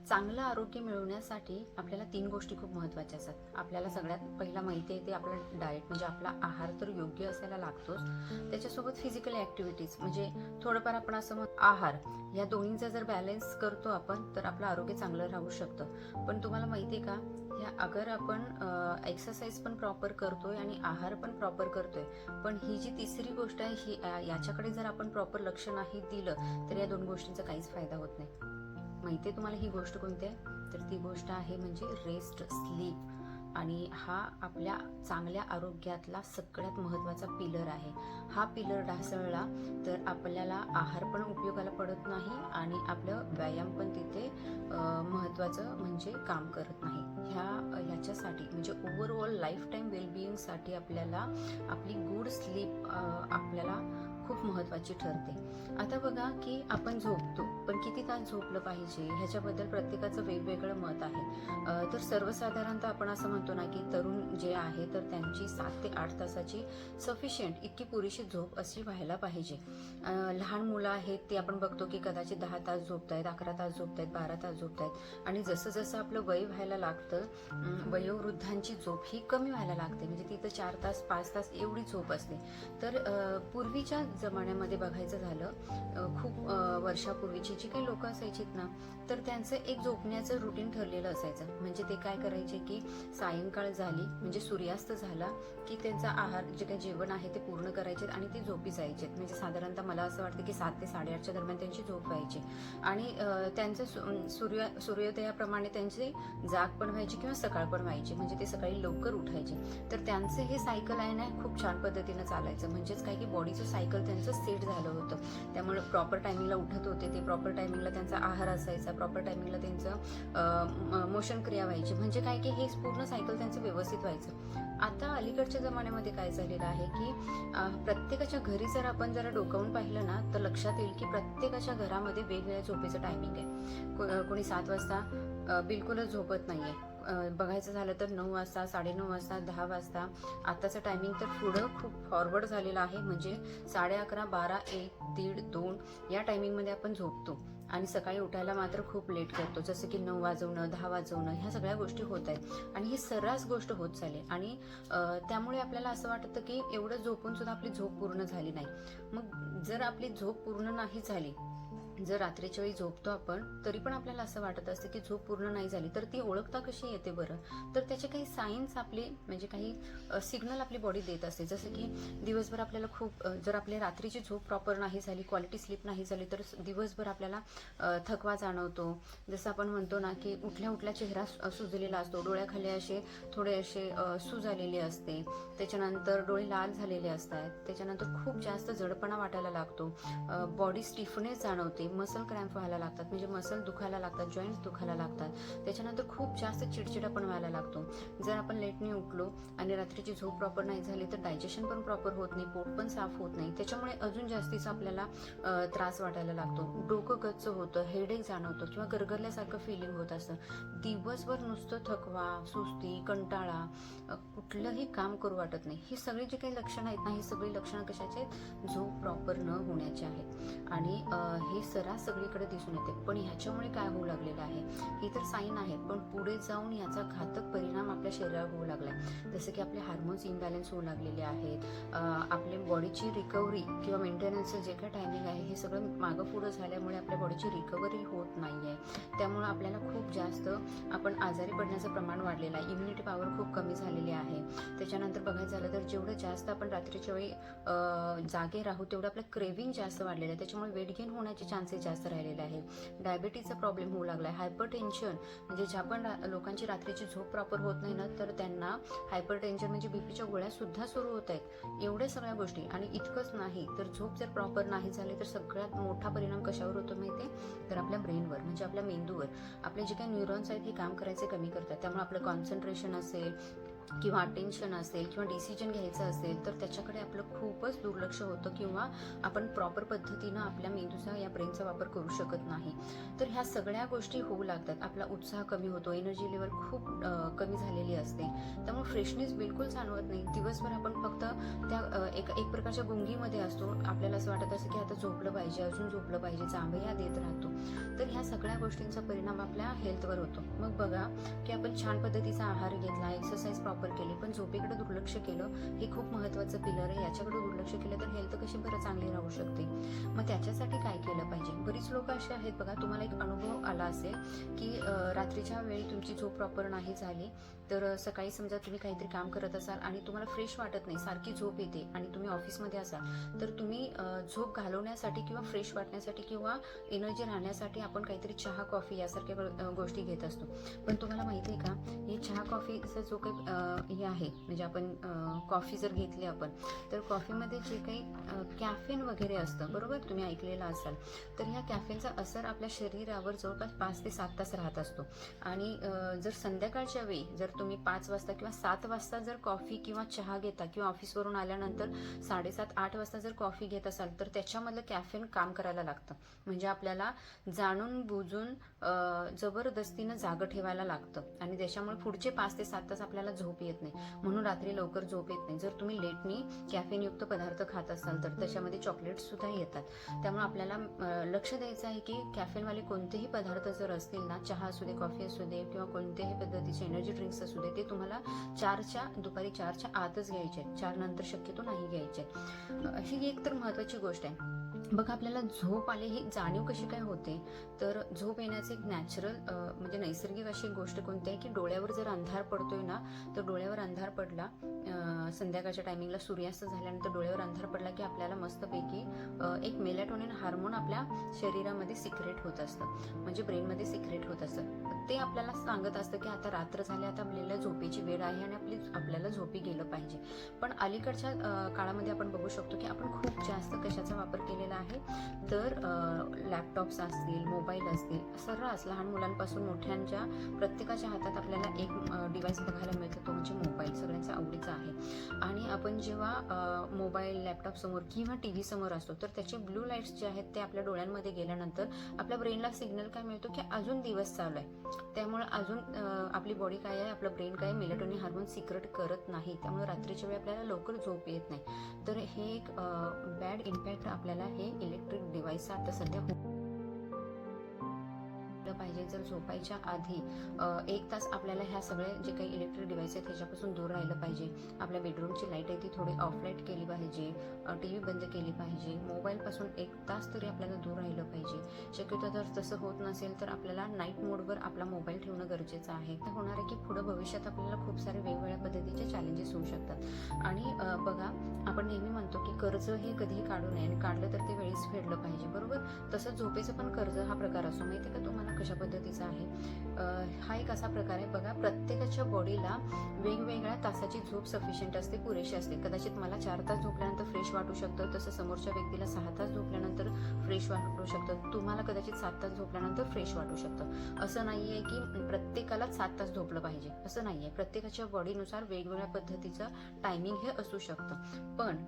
चांगलं आरोग्य मिळवण्यासाठी आपल्याला 3 गोष्टी खूप महत्त्वाच्या असतात. आपल्याला सगळ्यात पहिला माहिती आहे ते आपलं डाएट, म्हणजे आपला आहार तर योग्य असायला लागतोच. त्याच्यासोबत फिजिकल ॲक्टिव्हिटीज, म्हणजे थोडंफार आपण असं आहार या दोन्हींचा जर बॅलन्स करतो आपण, तर आपलं आरोग्य चांगलं राहू शकतं. पण तुम्हाला माहिती आहे का, ह्या अगर आपण एक्सरसाइज पण प्रॉपर करतोय आणि आहार पण प्रॉपर करतोय, पण ही जी तिसरी गोष्ट आहे ही याच्याकडे जर आपण प्रॉपर लक्ष नाही दिलं तर या 2 गोष्टींचा काहीच फायदा होत नाही. माहिती आहे तुम्हाला ही गोष्ट कोणती आहे? तर ती गोष्ट आहे म्हणजे रेस्ट, स्लीप. आणि हा आपल्या चांगल्या आरोग्यातला सगळ्यात महत्त्वाचा पिलर आहे. हा पिलर ढासळला तर आपल्याला आहार पण उपयोगाला पडत नाही आणि आपलं व्यायाम पण तिथे महत्त्वाचं म्हणजे काम करत नाही. ह्याच्यासाठी म्हणजे ओव्हरऑल लाईफ टाईम वेलबिईंगसाठी आपल्याला आपली गुड स्लीप आपल्याला खूप महत्त्वाची ठरते. आता बघा की आपण झोपतो, पण किती तास झोपलं पाहिजे ह्याच्याबद्दल प्रत्येकाचं वेगवेगळं मत आहे. तर सर्वसाधारणतः आपण असं म्हणतो ना की तरुण जे आहे तर त्यांची 7 ते 8 तासाची सफिशियंट इतकी पुरेशी झोप अशी व्हायला पाहिजे. लहान मुलं आहेत ते आपण बघतो की कदाचित 10 तास झोपतायत, 11 तास झोपतायत, 12 तास झोपतायत. आणि जसं जसं आपलं वय व्हायला लागतं, वयोवृद्धांची झोप ही कमी व्हायला लागते, म्हणजे तिथं 4 तास 5 तास एवढी झोप असते. तर पूर्वीच्या जमान्यामध्ये बघायचं झालं, खूप वर्षापूर्वीची जी काही लोक असायचीत ना, तर त्यांचं एक झोपण्याचं रुटीन ठरलेलं असायचं. म्हणजे ते काय करायचे की सायंकाळ झाली म्हणजे सूर्यास्त झाला की त्यांचा आहार जे काही जेवण आहे ते पूर्ण करायचे आणि ते झोपी जायचे. म्हणजे साधारणतः मला असं वाटतं की 7 ते 8:30च्या दरम्यान त्यांची झोप व्हायची. आणि त्यांचं सूर्योदयाप्रमाणे त्यांचे जाग पण व्हायची किंवा सकाळ पण व्हायची, म्हणजे ते सकाळी लवकर उठायचे. तर त्यांचं हे सायकल आहे ना खूप छान पद्धतीनं चालायचं. म्हणजेच काय की बॉडीचं सायकल त्यांचं सेट झालं होतं. त्यामुळे प्रॉपर टायमिंगला उठत होते ते, प्रॉपर टायमिंगला त्यांचा आहार असायचा, प्रॉपर टायमिंगला त्यांचं मोशन क्रिया व्हायची. म्हणजे काय की हे पूर्ण सायकल त्यांचं व्यवस्थित व्हायचं. आता अलीकडच्या जमान्यामध्ये काय झालेलं आहे की प्रत्येकाच्या घरी जर आपण जरा डोकावून पाहिलं ना, तर लक्षात येईल की प्रत्येकाच्या घरामध्ये वेगवेगळ्या झोपेचं टायमिंग आहे. कोणी 7 वाजता बिलकुलच झोपत नाहीये. बघायचं झालं तर 9 वाजता, 9:30 वाजता, 10 वाजता. आताचं टायमिंग तर पुढं खूप फॉरवर्ड झालेलं आहे. म्हणजे 11:30, 12, 1, 1:30, 2 या टायमिंगमध्ये आपण झोपतो आणि सकाळी उठायला मात्र खूप लेट करतो. जसं की 9 वाजवणं, 10 वाजवणं, ह्या सगळ्या गोष्टी होत आहेत आणि ही सर्रास गोष्ट होत चालली. आणि त्यामुळे आपल्याला असं वाटतं की एवढं झोपून सुद्धा आपली झोप पूर्ण झाली नाही. मग जर आपली झोप पूर्ण नाही झाली, जर रात्रीच्या वेळी झोपतो आपण तरी पण आपल्याला असं वाटत असतं की झोप पूर्ण नाही झाली, तर ती ओळखता कशी येते बरं? तर त्याचे काही सायन्स आपले म्हणजे काही सिग्नल आपली बॉडी देत असते. जसं की दिवसभर आपल्याला खूप जर आपली रात्रीची झोप प्रॉपर नाही झाली, क्वालिटी स्लीप नाही झाली, तर दिवसभर आपल्याला थकवा जाणवतो. जसं आपण म्हणतो ना की उठल्या उठल्या चेहरा सुजलेला असतो, डोळ्याखाली असे थोडे असे सूज आलेली असते, त्याच्यानंतर डोळे लाल झालेले असतात, त्याच्यानंतर खूप जास्त जडपणा वाटायला लागतो, बॉडी स्टिफनेस जाणवते, मसल क्रॅम्प व्हायला लागतात, म्हणजे मसल दुखायला लागतात, जॉईंट्स दुखायला लागतात. त्याच्यानंतर खूप जास्त चिडचिडा पण व्हायला लागतो. जर आपण लेटने उठलो आणि रात्रीची झोप प्रॉपर नाही झाली तर डायजेशन पण प्रॉपर होत नाही, पोट पण साफ होत नाही, त्याच्यामुळे अजून जास्तीचा आपल्याला त्रास वाटायला लागतो. डोकं गच्च होतं, हेडेक जाणवतं किंवा गरगरल्यासारखं फिलिंग होत असतं. दिवसभर नुसतं थकवा, सुस्ती, कंटाळा, कुठलंही काम करू वाटत नाही. ही सगळी जी काही लक्षणं आहेत ना, ही सगळी लक्षणं कशाची आहेत? झोप प्रॉपर न होण्याची आहेत. आणि हे सरास सगळीकडे दिसून येते. पण ह्याच्यामुळे काय होऊ लागलेलं आहे, ही तर साईन आहे, पण पुढे जाऊन याचा घातक परिणाम आपल्या शरीरावर होऊ लागलाय. जसं की आपले हार्मोन्स इम्बॅलन्स होऊ लागलेले आहेत, आपल्या बॉडीची रिकव्हरी किंवा मेंटेनन्सचं जे काही टायमिंग आहे हे सगळं मागं पुढं झाल्यामुळे आपल्या बॉडीची रिकव्हरी होत नाही आहे. त्यामुळं आपल्याला खूप जास्त आपण आजारी पडण्याचं प्रमाण वाढलेलं आहे, इम्युनिटी पॉवर खूप कमी झालेली आहे. त्याच्यानंतर बघायचं झालं तर जेवढं जास्त आपण रात्रीच्या वेळी जागे राहू तेवढं आपलं क्रेविंग जास्त वाढलेलं आहे, त्याच्यामुळे वेट गेन होण्याचे चान्सेस जास्त राहिलेले आहेत. डायबिटीजचा प्रॉब्लेम होऊ लागला आहे, हायपर टेन्शन, म्हणजे ज्या पण लोकांची रात्रीची झोप प्रॉपर होत नाही ना, तर त्यांना हायपर टेन्शन म्हणजे बीपीच्या गोळ्या सुद्धा सुरू होत आहेत. एवढ्या सगळ्या गोष्टी. आणि इतकंच नाही तर झोप जर प्रॉपर नाही झाली तर सगळ्यात मोठा परिणाम कशावर होतो माहिती आहे? तर आपल्या ब्रेनवर, म्हणजे आपल्या मेंदूवर. आपले जे काही न्यूरॉन्स आहेत हे काम करायचे कमी करतात, त्यामुळे आपलं कॉन्सन्ट्रेशन असेल, किंवा अटेन्शन असेल किंवा डिसिजन घ्यायचं असेल तर त्याच्याकडे आपलं खूपच दुर्लक्ष होतं किंवा आपण प्रॉपर पद्धतीनं आपल्या मेंदूचा या ब्रेनचा वापर करू शकत नाही. तर ह्या सगळ्या गोष्टी होऊ लागतात. आपला उत्साह कमी होतो, एनर्जी लेवल खूप कमी झालेली असते, त्यामुळे फ्रेशनेस बिलकुल जाणवत नाही. दिवसभर आपण फक्त त्या एक प्रकारच्या गुंगीमध्ये असतो. आपल्याला असं वाटत असं की आता झोपलं पाहिजे, अजून झोपलं पाहिजे, जांभया देत राहतो. तर ह्या सगळ्या गोष्टींचा परिणाम आपल्या हेल्थवर होतो. मग बघा की आपण छान पद्धतीचा आहार घेतला, एक्सरसाइज प्रॉपर केली, पण झोपेकडे दुर्लक्ष केलं. हे खूप महत्त्वाचं पिलर आहे. याच्याकडे दुर्लक्ष केलं तर हेल्थ कशी बरं चांगली राहू शकते. मग त्याच्यासाठी काय केलं पाहिजे? बरीच लोक असे आहेत बघा, तुम्हाला एक अनुभव आला असेल की रात्रीच्या वेळी तुमची झोप प्रॉपर नाही झाली, तर सकाळी समजा तुम्ही काहीतरी काम करत असाल आणि तुम्हाला फ्रेश वाटत नाही, सारखी झोप येते आणि तुम्ही ऑफिसमध्ये असाल, तर तुम्ही झोप घालवण्यासाठी किंवा फ्रेश वाटण्यासाठी किंवा एनर्जी राहण्यासाठी आपण काहीतरी चहा कॉफी यासारख्या गोष्टी घेत असतो. पण तुम्हाला माहिती आहे का, हे चहा कॉफीचा जो काही हे आहे, म्हणजे आपण कॉफी जर घेतली आपण, तर कॉफीमध्ये जे काही कॅफेन वगैरे असतं, बरोबर, तुम्ही ऐकलेलं असाल, तर ह्या कॅफेनचा असर आपल्या शरीरावर जवळपास 5 ते 7 तास राहत असतो. आणि जर संध्याकाळच्या वेळी जर तुम्ही 5 वाजता किंवा 7 वाजता जर कॉफी किंवा चहा घेता किंवा ऑफिसवरून आल्यानंतर 7:30-8 वाजता जर कॉफी घेत असाल, तर त्याच्यामधलं कॅफेन काम करायला लागतं. म्हणजे आपल्याला जाणून बुजून जबरदस्तीनं जागं ठेवायला लागतं आणि त्याच्यामुळे पुढचे 5 ते 7 तास आपल्याला झोप येत नाही, म्हणून रात्री लवकर झोप येत नाही. जर तुम्ही लेटनी कॅफेनयुक्त पदार्थ खात असाल तर त्याच्यामध्ये चॉकलेट्स सुद्धा येतात. त्यामुळे आपल्याला लक्ष द्यायचं आहे की कॅफेनवाले कोणतेही पदार्थ जर असतील ना, चहा असू दे, कॉफी असू दे किंवा कोणत्याही पद्धतीचे एनर्जी ड्रिंक्स असू दे, ते तुम्हाला दुपारी 4च्या आतच घ्यायचे आहेत. 4 नंतर शक्यतो नाही घ्यायचे. ही एक तर महत्वाची गोष्ट आहे. बघा, आपल्याला झोप आली ही जाणीव कशी काय होते, तर झोप येण्याचे एक नॅचरल म्हणजे नैसर्गिक अशी गोष्ट कोणती आहे की डोळ्यावर जर अंधार पडतोय ना, तर डोळ्यावर अंधार पडला संध्याकाळच्या टायमिंगला, सूर्यास्त झाल्यानंतर डोळ्यावर अंधार पडला की आपल्याला मस्तपैकी एक मेलॅटोनिन हार्मोन आपल्या शरीरामध्ये सिक्रेट होत असतं, म्हणजे ब्रेनमध्ये सिक्रेट होत असतं. ते आपल्याला सांगत असतं की आता रात्र झाली, आता आपल्याला झोपेची वेळ आहे आणि आपल्याला झोपी गेलं पाहिजे. पण अलीकडच्या काळामध्ये आपण बघू शकतो की आपण खूप जास्त कशाचा वापर केलेला आहे, तर लॅपटॉप्स असतील, मोबाईल असतील, सर्रास लहान मुलांपासून मोठ्यांच्या प्रत्येकाच्या हातात आपल्याला एक डिव्हाइस बघायला मिळतं, तो म्हणजे मोबाईल. सगळ्यांचा आवडीचा आहे. आणि आपण जेव्हा मोबाईल, लॅपटॉप समोर किंवा टीव्ही समोर असतो, तर त्याचे ब्लू लाईट्स जे आहेत ते आपल्या डोळ्यांमध्ये गेल्यानंतर आपल्या ब्रेनला सिग्नल काय मिळतो की अजून दिवस चालू आहे. त्यामुळे अजून आपली बॉडी काय आहे, आपलं ब्रेन काय, मेलॅटोनिन हार्मोन सिक्रेट करत नाही. त्यामुळे रात्रीच्या वेळी आपल्याला लवकर झोप येत नाही. तर हे एक बॅड इम्पॅक्ट आपल्याला हे इलेक्ट्रिक डिव्हाइस आता सध्या पाहिजे. जर झोपायच्या आधी 1 तास आपल्याला ह्या सगळे जे काही इलेक्ट्रिक डिव्हाइस आहेत त्याच्यापासून दूर राहिलं पाहिजे. आपल्या बेडरूमची लाईट आहे ती थोडी ऑफ लाईट केली पाहिजे, टीव्ही बंद केली पाहिजे, मोबाईलपासून 1 तास तरी आपल्याला दूर राहिलं पाहिजे. शक्यतो जर तसं होत नसेल तर आपल्याला नाईट मोडवर आपला मोबाईल ठेवणं गरजेचं आहे. तर होणार आहे की पुढे भविष्यात आपल्याला खूप सारे वेगवेगळ्या पद्धतीचे चॅलेंजेस होऊ शकतात. आणि बघा, आपण नेहमी म्हणतो की कर्ज हे कधीही काढू नये आणि काढलं तर ते वेळीच फेडलं पाहिजे, बरोबर. तसंच झोपेचं पण कर्ज हा प्रकार असतो. माहिती का तुम्हाला कशा पद्धतीचा आहे? हा एक असा प्रकार आहे बघा, प्रत्येकाच्या बॉडीला वेगवेगळ्या तासाची झोप सफिशियंट असते, पुरेशी असते. कदाचित मला 4 तास झोपल्यानंतर फ्रेश वाटू शकतं, तसं समोरच्या व्यक्तीला 6 तास झोपल्यानंतर फ्रेश वाटू शकतं, तुम्हाला कदाचित 7 तास झोपल्यानंतर फ्रेश वाटू शकतं. असं नाहीये की प्रत्येकाला 7 तास झोपलं पाहिजे, असं नाहीये. प्रत्येकाच्या बॉडीनुसार वेगवेगळ्या पद्धतीचं टायमिंग हे असू शकतं. पण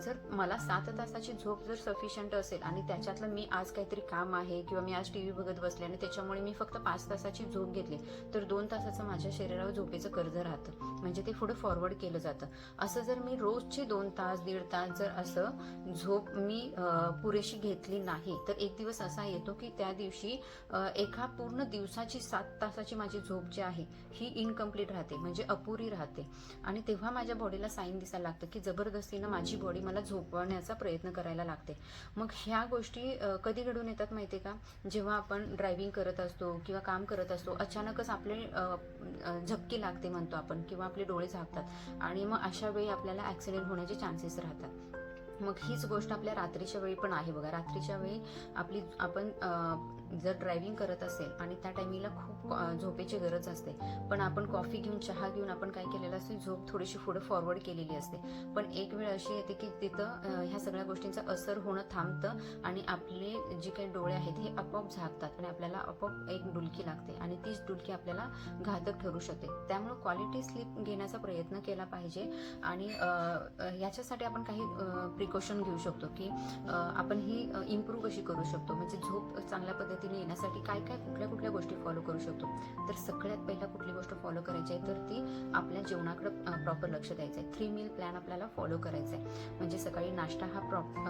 जर मला 7 तासाची झोप जर सफिशियंट असेल आणि त्याच्यातलं मी आज काहीतरी काम आहे किंवा मी आज टीव्ही बघत बसले आणि त्याच्यामुळे मी फक्त 5 तासाची झोप घेतली, तर 2 तासाचं माझ्या शरीरावर झोपेचं कर्ज राहतं, म्हणजे ते पुढे फॉरवर्ड केलं जातं. असं जर मी रोजचे 2 तास 1.5 तास जर असं झोप मी पुरेशी घेतली नाही, तर एक दिवस असा येतो की त्या दिवशी एका पूर्ण दिवसाची 7 तासाची माझी झोप जी आहे ही इनकम्प्लीट राहते, म्हणजे अपुरी राहते. आणि तेव्हा माझ्या बॉडीला साईन दिसायला लागतं की जबरदस्तीनं माझी बॉडी मला झोपवण्याचा प्रयत्न करायला लागते. मग ह्या गोष्टी कधी घडून येतात माहिती आहे का? जेव्हा आपण ड्रायव्हिंग करत असतो किंवा काम करत असतो, अचानकच आपले झपकी लागते म्हणतो आपण, किंवा आपले डोळे झाकतात आणि मग अशा वेळी आपल्याला ॲक्सिडेंट होण्याचे चान्सेस राहतात. मग हीच गोष्ट आपल्या रात्रीच्या वेळी पण आहे बघा. रात्रीच्या वेळी आपण जर ड्रायव्हिंग करत असेल आणि त्या टायमिंगला खूप झोपेची गरज असते, पण आपण कॉफी घेऊन चहा घेऊन आपण काय केलेलं असते, झोप थोडीशी पुढे फॉरवर्ड केलेली असते. पण एक वेळ अशी येते की तिथं ह्या सगळ्या गोष्टींचा असर होणं थांबतं आणि आपले जे काही डोळे आहेत हे आपोआप झाकतात आणि आपल्याला आपोआप एक डुलकी लागते आणि तीच डुलकी आपल्याला घातक ठरू शकते. त्यामुळे क्वालिटी स्लीप घेण्याचा प्रयत्न केला पाहिजे आणि याच्यासाठी आपण काही प्रिकॉशन घेऊ शकतो की आपण ही इम्प्रूव्ह कशी करू शकतो, म्हणजे झोप चांगल्या पद्धतीने येण्यासाठी काय काय कुठल्या गोष्टी फॉलो करू शकतो. तर सगळ्यात पहिला कुठली गोष्ट फॉलो करायची आहे तर ती आपल्या जेवणाकडे प्रॉपर लक्ष द्यायचं आहे. 3 मील प्लॅन आपल्याला फॉलो करायचा आहे. म्हणजे सकाळी नाश्ता हा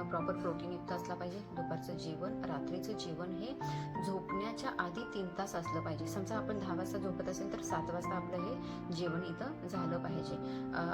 प्रॉपर प्रोटीनयुक्त असला पाहिजे, दुपारचं जेवण, रात्रीचं जेवण हे झोपण्याच्या आधी 3 तास असलं पाहिजे. समजा आपण 10 वाजता झोपत असेल तर 7 वाजता आपलं हे जेवण इथं झालं पाहिजे.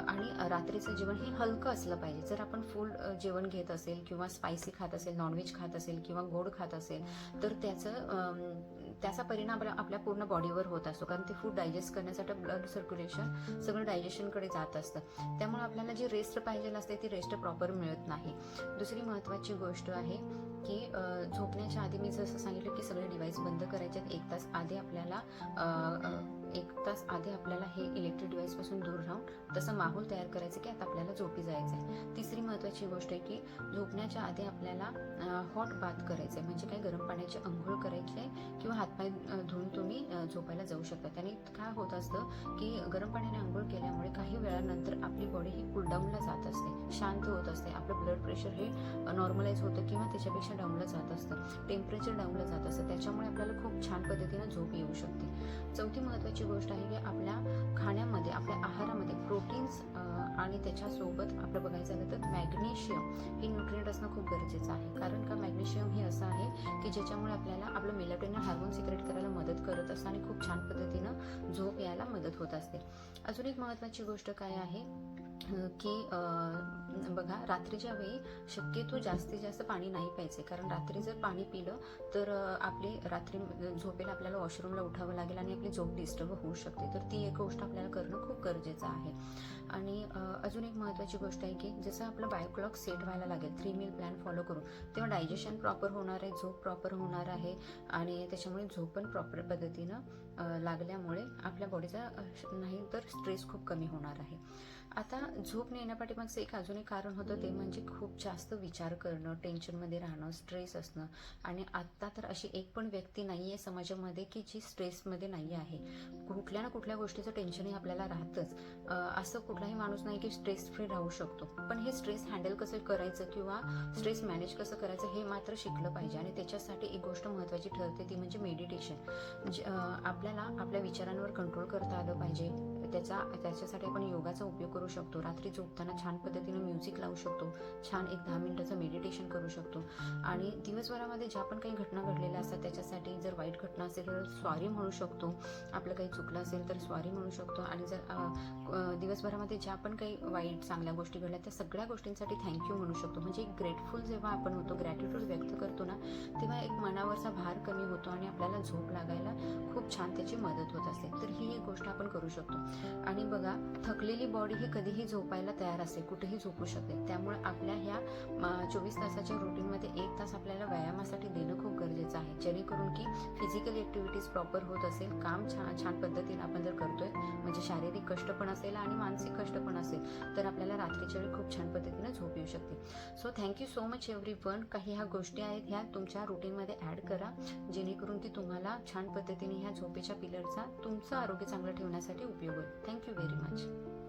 आणि रात्रीचं जेवण हे हलकं असलं पाहिजे. जर आपण फुल जेवण घेत असेल किंवा स्पायसी खात असेल, नॉनव्हेज खात असेल किंवा गोड खात असेल तर त्याचा परिणाम आपल्या पूर्ण बॉडीवर होत असतो, कारण ते फूड डायजेस्ट करण्यासाठी ब्लड सर्क्युलेशन सगळं डायजेशनकडे जात असतं. त्यामुळे आपल्याला जी रेस्ट पाहिजे असते ती रेस्ट प्रॉपर मिळत नाही. दुसरी महत्त्वाची गोष्ट आहे की झोपण्याच्या आधी मी जसं सांगितलं की सगळे डिव्हाइस बंद करायचे. 1 तास आधी आपल्याला हे इलेक्ट्रिक डिव्हाइस पासून दूर राहून तसं माहोल तयार करायचं की आता आपल्याला झोपी जायचं आहे. तिसरी महत्त्वाची गोष्ट आहे की झोपण्याच्या आधी आपल्याला हॉट बाथ करायचं आहे, म्हणजे काय गरम पाण्याची अंघोळ करायची आहे किंवा हातपाय धुवून तुम्ही झोपायला जाऊ शकता. त्याने काय होत असतं की गरम पाण्याने अंघोळ केल्यामुळे काही वेळानंतर आपली बॉडी ही कूलडाऊनला जात असते, शांत होत असते. आपलं ब्लड प्रेशर हे नॉर्मलाइज होतं किंवा त्याच्यापेक्षा डाऊनला जात असतं, टेम्परेचर डाऊनला जात असतं. त्याच्यामुळे आपल्याला खूप छान पद्धतीनं झोप येऊ शकते. चौथी महत्त्वाची गोष्ट आहे की आपल्या खाण्यामध्ये, आपल्या आहारामध्ये प्रोटीन्स आणि त्याच्यासोबत आपलं बघायचं झालं तर मॅग्नेशियम हे न्यूट्रिएंट असणं खूप गरजेचं आहे. कारण का मॅग्नेशियम हे असं आहे की ज्याच्यामुळे आपल्याला आपलं मेलाटोनिन हार्मोन सिक्रेट करायला मदत करत असतं आणि खूप छान पद्धतीनं झोप यायला मदत होत असते. अजून एक महत्त्वाची गोष्ट काय आहे की बघा, रात्रीच्या वेळी शक्यतो जास्तीत जास्त पाणी नाही प्यायचे, कारण रात्री जर पाणी पिलं तर आपली रात्री झोपेला आपल्याला वॉशरूमला उठावं लागेल आणि आपली झोप डिस्टर्ब होऊ शकते. तर ती एक गोष्ट आपल्याला करणं खूप गरजेचं आहे. आणि अजून एक महत्त्वाची गोष्ट आहे की जसं आपलं बायोक्लॉक सेट व्हायला लागेल 3 मील प्लॅन फॉलो करून, तेव्हा डायजेशन प्रॉपर होणार आहे, झोप प्रॉपर होणार आहे आणि त्याच्यामुळे झोप पण प्रॉपर पद्धतीनं लागल्यामुळे आपल्या बॉडीचा नाही तर स्ट्रेस खूप कमी होणार आहे. आता झोप न येण्यापाठीमागचं अजून एक कारण होतं ते म्हणजे खूप जास्त विचार करणं, टेन्शनमध्ये राहणं, स्ट्रेस असणं. आणि आत्ता तर अशी एक पण व्यक्ती नाही आहे समाजामध्ये की जी स्ट्रेसमध्ये नाही आहे. कुठल्या ना कुठल्या गोष्टीचं टेन्शनही आपल्याला राहतंच. असं कुठलाही माणूस नाही की स्ट्रेस फ्री राहू शकतो. पण हे स्ट्रेस हँडल कसं करायचं किंवा स्ट्रेस मॅनेज कसं करायचं हे मात्र शिकलं पाहिजे. आणि त्याच्यासाठी एक गोष्ट महत्त्वाची ठरते ती म्हणजे मेडिटेशन. आपल्याला आपल्या विचारांवर कंट्रोल करता आलं पाहिजे. त्याच्यासाठी आपण योगाचा उपयोग करू शकतो. रात्री झोपताना छान पद्धतीनं म्युझिक लावू शकतो, छान एक 10 मिनिटाचं मेडिटेशन करू शकतो. आणि दिवसभरामध्ये ज्या पण काही घटना घडलेल्या असतात त्याच्यासाठी जर वाईट घटना असेल तर सॉरी म्हणू शकतो, आपलं काही चुकलं असेल तर सॉरी म्हणू शकतो. आणि जर दिवसभरामध्ये ज्या पण काही वाईट चांगल्या गोष्टी घडल्या त्या सगळ्या गोष्टींसाठी थँक्यू म्हणू शकतो. म्हणजे एक ग्रेटफुल जेव्हा आपण होतो, ग्रॅटिट्यूड व्यक्त करतो ना, तेव्हा एक मनावरचा भार कमी होतो आणि आपल्याला झोप लागायला खूप छान त्याची मदत होत असते. तर ही एक गोष्ट आपण करू शकतो. आणि बघा, थकलेली बॉडी ही कधीही झोपायला तयार असते, कुठेही झोपू शकते. त्यामुळे आपल्या ह्या 24 तासाच्या रुटीनमध्ये 1 तास आपल्याला व्यायामासाठी देणं खूप गरजेचं आहे, जेणेकरून की फिजिकल ॲक्टिव्हिटीज प्रॉपर होत असेल, काम छान पद्धतीने आपण जर करतोय, म्हणजे शारीरिक कष्ट पण असेल आणि मानसिक कष्ट पण असेल तर आपल्याला रात्रीच्या वेळी खूप छान पद्धतीने झोप येऊ शकते. So thank you so much everyone. काही ह्या गोष्टी आहेत ह्या तुमच्या रुटीनमध्ये ॲड करा, जेणेकरून की तुम्हाला छान पद्धतीने ह्या झोपेच्या पिलरचा तुमचं आरोग्य चांगलं ठेवण्यासाठी उपयोग होईल. Thank you very much.